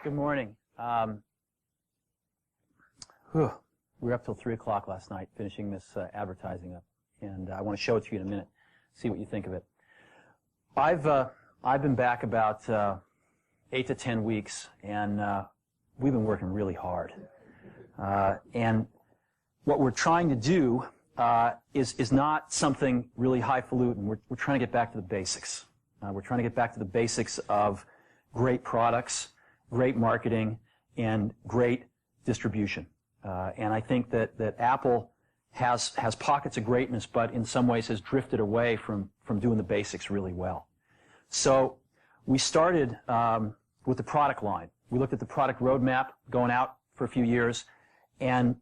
Good morning. We were up till 3 o'clock last night finishing this advertising up, and I want to show it to you in a minute, see what you think of it. I've been back about 8 to 10 weeks, and we've been working really hard. And what we're trying to do is not something really highfalutin. We're trying to get back to the basics. We're trying to get back to the basics of great products, great marketing, and great distribution. And I think that Apple has pockets of greatness, but in some ways has drifted away from doing the basics really well. So we started with the product line. We looked at the product roadmap going out for a few years, and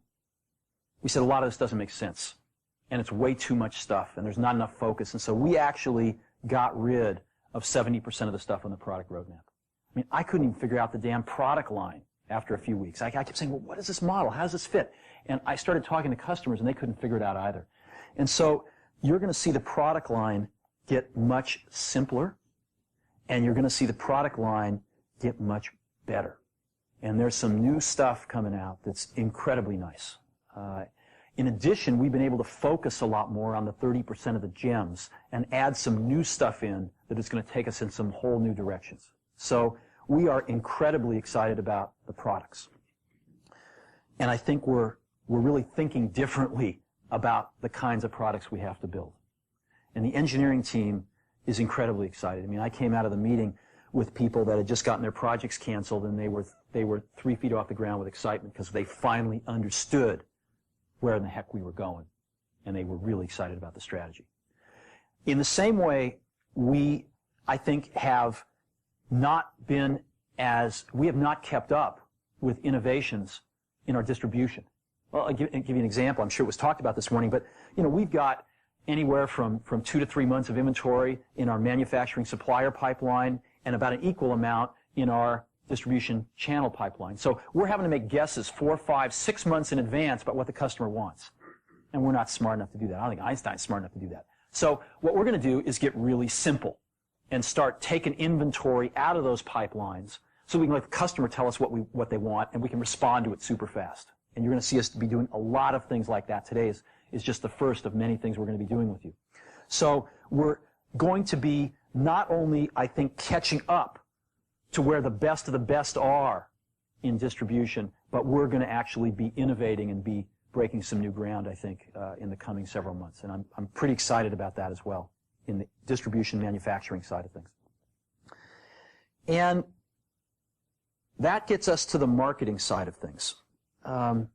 we said a lot of this doesn't make sense, and it's way too much stuff, and there's not enough focus. And so we actually got rid of 70% of the stuff on the product roadmap. I mean, I couldn't even figure out the damn product line after a few weeks. I kept saying, well, what is this model? How does this fit? And I started talking to customers, and they couldn't figure it out either. And so you're going to see the product line get much simpler, and you're going to see the product line get much better. And there's some new stuff coming out that's incredibly nice. In addition, we've been able to focus a lot more on the 30% of the gems and add some new stuff in that is going to take us in some whole new directions. So we are incredibly excited about the products. And I think we're really thinking differently about the kinds of products we have to build. And the engineering team is incredibly excited. I mean, I came out of the meeting with people that had just gotten their projects canceled, and they were 3 feet off the ground with excitement because they finally understood where in the heck we were going, and they were really excited about the strategy. In the same way, we, I think, have not kept up with innovations in our distribution. Well, I'll give you an example. I'm sure it was talked about this morning, but we've got anywhere from 2 to 3 months of inventory in our manufacturing supplier pipeline, and about an equal amount in our distribution channel pipeline. So we're having to make guesses 4, 5, 6 months in advance about what the customer wants. And we're not smart enough to do that. I don't think Einstein's smart enough to do that. So what we're going to do is get really simple and start taking inventory out of those pipelines so we can let the customer tell us what they want, and we can respond to it super fast. And you're going to see us be doing a lot of things like that. Today is just the first of many things we're going to be doing with you. So we're going to be not only, I think, catching up to where the best of the best are in distribution, but we're going to actually be innovating and be breaking some new ground, I think, in the coming several months. And I'm pretty excited about that as well in the distribution manufacturing side of things. And that gets us to the marketing side of things. To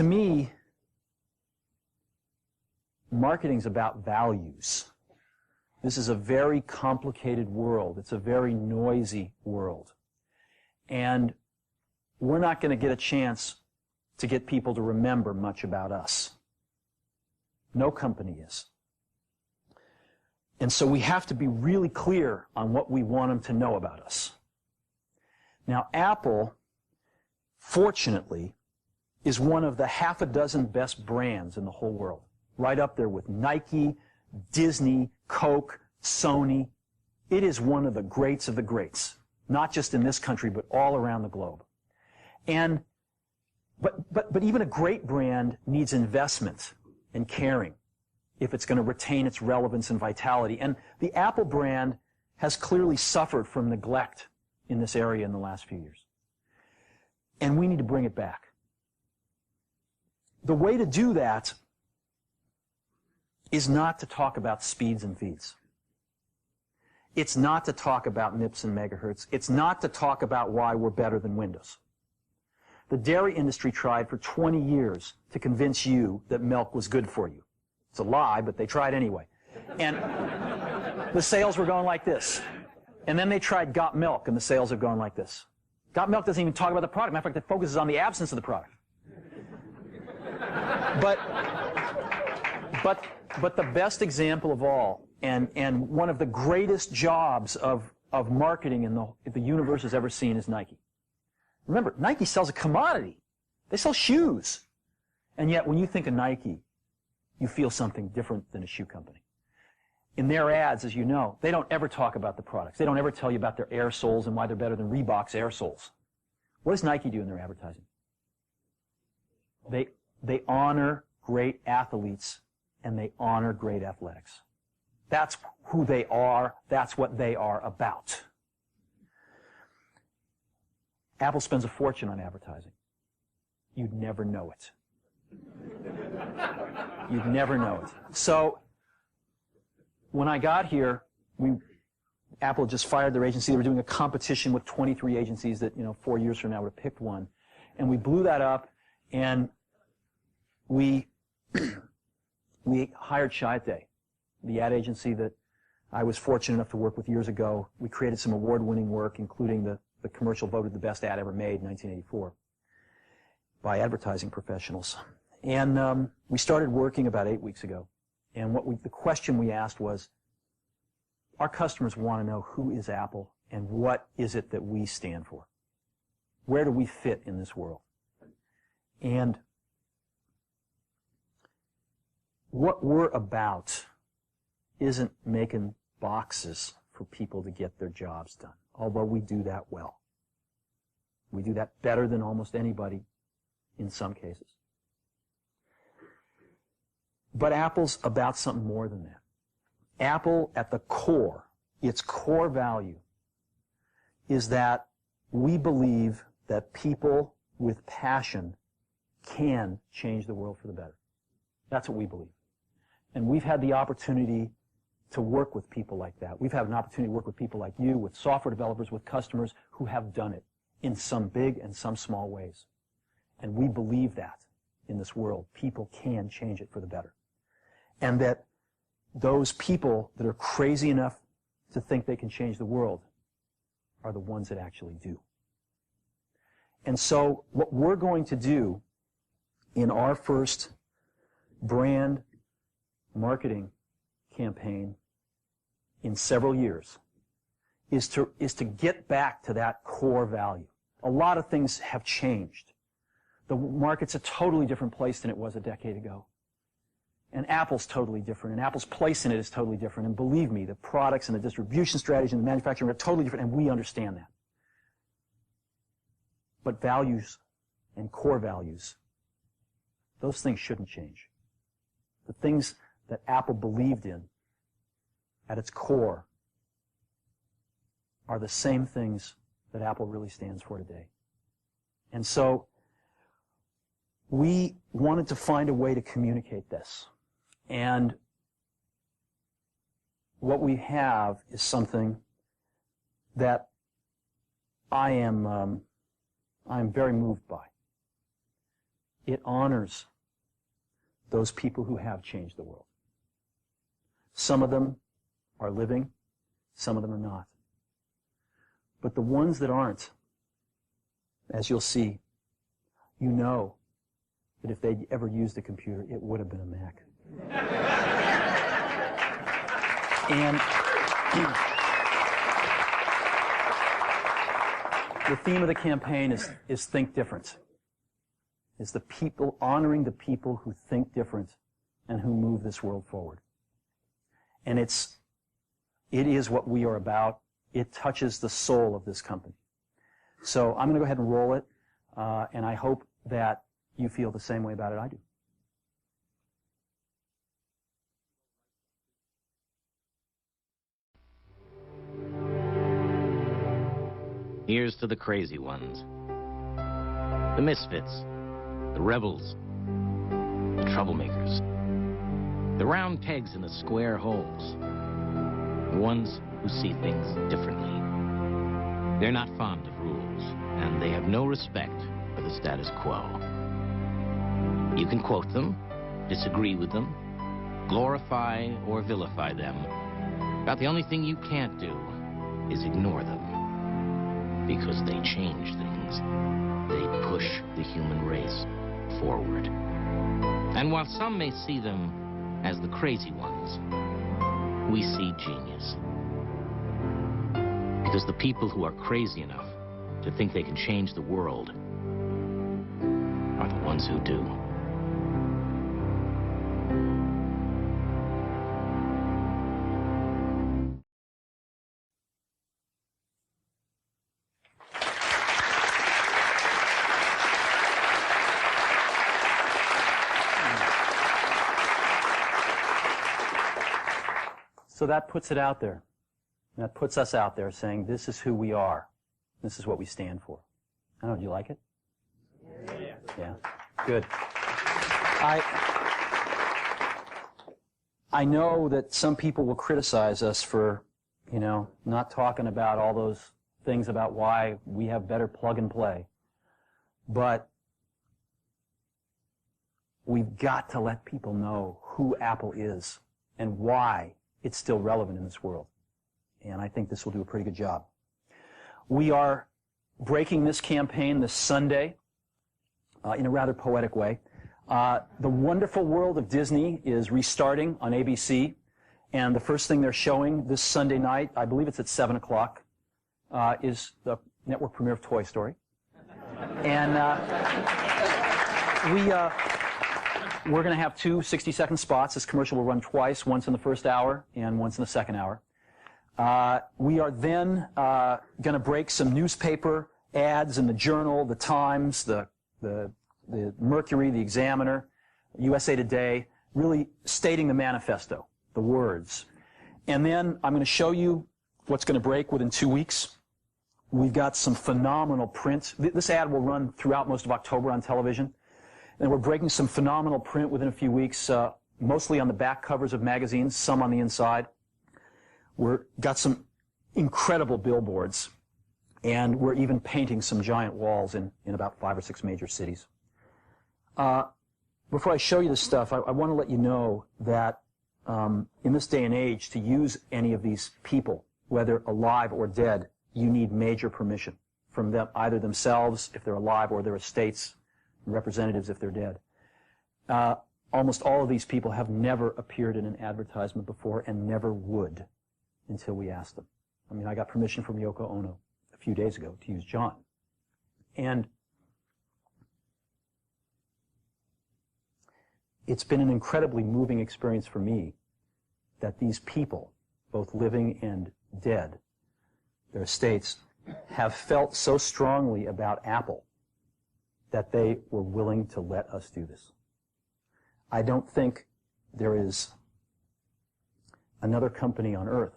me, marketing's about values. This is a very complicated world. It's a very noisy world. And we're not going to get a chance to get people to remember much about us. No company is. And so we have to be really clear on what we want them to know about us. Now, Apple, fortunately, is one of the half a dozen best brands in the whole world. Right up there with Nike, Disney, Coke, Sony. It is one of the greats of the greats, not just in this country, but all around the globe. And but even a great brand needs investment and caring if it's going to retain its relevance and vitality. And the Apple brand has clearly suffered from neglect in this area in the last few years. And we need to bring it back. The way to do that is not to talk about speeds and feeds. It's not to talk about MIPS and megahertz. It's not to talk about why we're better than Windows. The dairy industry tried for 20 years to convince you that milk was good for you. It's a lie, but they tried anyway. And the sales were going like this. And then they tried Got Milk, and the sales have gone like this. Got Milk doesn't even talk about the product. Matter of fact, it focuses on the absence of the product. But the best example of all, and one of the greatest jobs of marketing in the universe has ever seen is Nike. Remember, Nike sells a commodity. They sell shoes. And yet, when you think of Nike, you feel something different than a shoe company. In their ads, as you know, they don't ever talk about the products. They don't ever tell you about their air soles and why they're better than Reebok's air soles. What does Nike do in their advertising? They honor great athletes and they honor great athletics. That's who they are. That's what they are about. Apple spends a fortune on advertising. You'd never know it. You'd never know it. So, when I got here, Apple just fired their agency. They were doing a competition with 23 agencies that, 4 years from now would have picked one. And we blew that up, and we hired Chiat/Day, the ad agency that I was fortunate enough to work with years ago. We created some award-winning work, including the commercial voted the best ad ever made in 1984 by advertising professionals. And we started working about 8 weeks ago. And the question we asked was, our customers want to know who is Apple and what is it that we stand for? Where do we fit in this world? And what we're about isn't making boxes for people to get their jobs done, although we do that well. We do that better than almost anybody in some cases. But Apple's about something more than that. Apple, at the core, its core value, is that we believe that people with passion can change the world for the better. That's what we believe. And we've had the opportunity to work with people like that. We've had an opportunity to work with people like you, with software developers, with customers who have done it in some big and some small ways. And we believe that in this world, people can change it for the better. And that those people that are crazy enough to think they can change the world are the ones that actually do. And so what we're going to do in our first brand marketing campaign in several years is to get back to that core value. A lot of things have changed. The market's a totally different place than it was a decade ago. And Apple's totally different, and Apple's place in it is totally different. And believe me, the products and the distribution strategy and the manufacturing are totally different, and we understand that. But values and core values, those things shouldn't change. The things that Apple believed in at its core are the same things that Apple really stands for today. And so we wanted to find a way to communicate this. And what we have is something that I am very moved by. It honors those people who have changed the world. Some of them are living, some of them are not. But the ones that aren't, as you'll see, you know that if they'd ever used a computer, it would have been a Mac. And the theme of the campaign is Think Different. It's the people, honoring the people who think different and who move this world forward. And it is what we are about. It touches the soul of this company. So I'm going to go ahead and roll it, and I hope that you feel the same way about it I do. Here's to the crazy ones, the misfits, the rebels, the troublemakers, the round pegs in the square holes, the ones who see things differently. They're not fond of rules, and they have no respect for the status quo. You can quote them, disagree with them, glorify or vilify them, but the only thing you can't do is ignore them. Because they change things. They push the human race forward. And while some may see them as the crazy ones, we see genius. Because the people who are crazy enough to think they can change the world are the ones who do. So that puts it out there. That puts us out there saying, this is who we are. This is what we stand for. I don't know, do you like it? Yeah. Good. I know that some people will criticize us for, not talking about all those things about why we have better plug and play. But we've got to let people know who Apple is and why it's still relevant in this world. And I think this will do a pretty good job. We are breaking this campaign this Sunday in a rather poetic way. The Wonderful World of Disney is restarting on ABC, and the first thing they're showing this Sunday night, I believe it's at 7 o'clock, is the network premiere of Toy Story. And we're going to have two 60-second spots. This commercial will run twice, once in the first hour and once in the second hour. We are then going to break some newspaper ads in the Journal, the Times, the Mercury, the Examiner, USA Today, really stating the manifesto, the words. And then I'm going to show you what's going to break within 2 weeks. We've got some phenomenal print. This ad will run throughout most of October on television. And we're breaking some phenomenal print within a few weeks, mostly on the back covers of magazines, some on the inside. We've got some incredible billboards, and we're even painting some giant walls in about 5 or 6 major cities. Before I show you this stuff, I want to let you know that in this day and age, to use any of these people, whether alive or dead, you need major permission from them, either themselves, if they're alive, or their estates, representatives if they're dead. Almost all of these people have never appeared in an advertisement before and never would until we asked them. I mean, I got permission from Yoko Ono a few days ago to use John. And it's been an incredibly moving experience for me that these people, both living and dead, their estates, have felt so strongly about Apple that they were willing to let us do this. I don't think there is another company on earth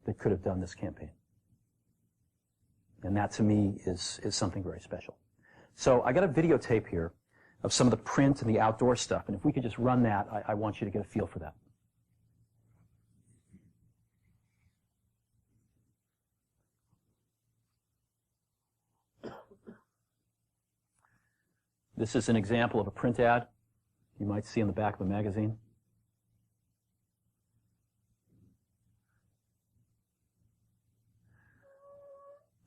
that could have done this campaign. And that, to me, is something very special. So I got a videotape here of some of the print and the outdoor stuff. And if we could just run that, I want you to get a feel for that. This is an example of a print ad you might see on the back of a magazine.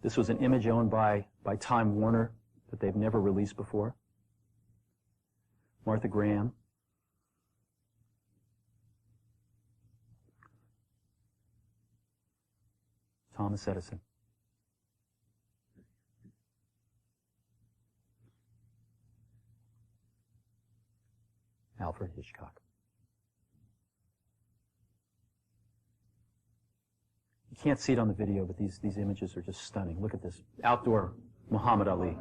This was an image owned by Time Warner that they've never released before. Martha Graham. Thomas Edison. Alfred Hitchcock. You can't see it on the video, but these images are just stunning. Look at this. Outdoor Muhammad Ali.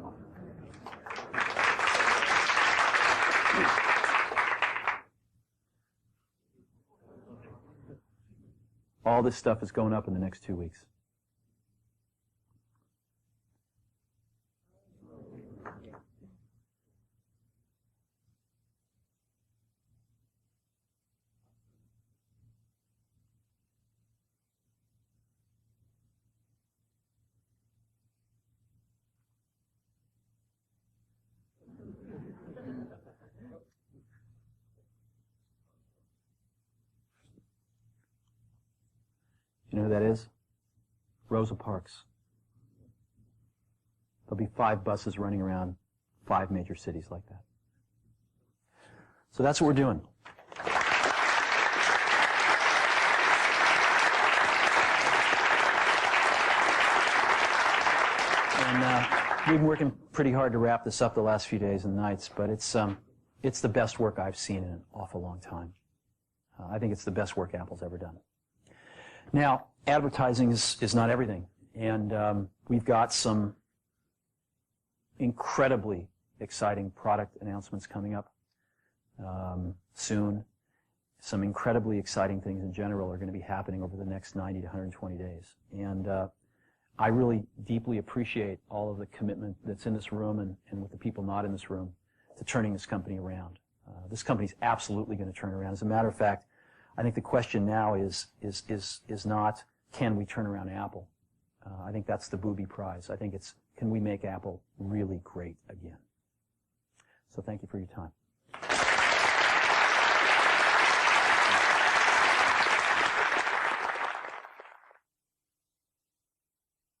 All this stuff is going up in the next 2 weeks. You know who that is? Rosa Parks. There'll be 5 buses running around 5 major cities like that. So that's what we're doing. And we've been working pretty hard to wrap this up the last few days and nights, but it's the best work I've seen in an awful long time. I think it's the best work Apple's ever done. Now, advertising is not everything, and we've got some incredibly exciting product announcements coming up soon. some incredibly exciting things in general are going to be happening over the next 90 to 120 days. And I really deeply appreciate all of the commitment that's in this room and with the people not in this room to turning this company around. This company's absolutely going to turn around. As a matter of fact, I think the question now is not, can we turn around Apple? I think that's the booby prize. I think it's, can we make Apple really great again? So thank you for your time.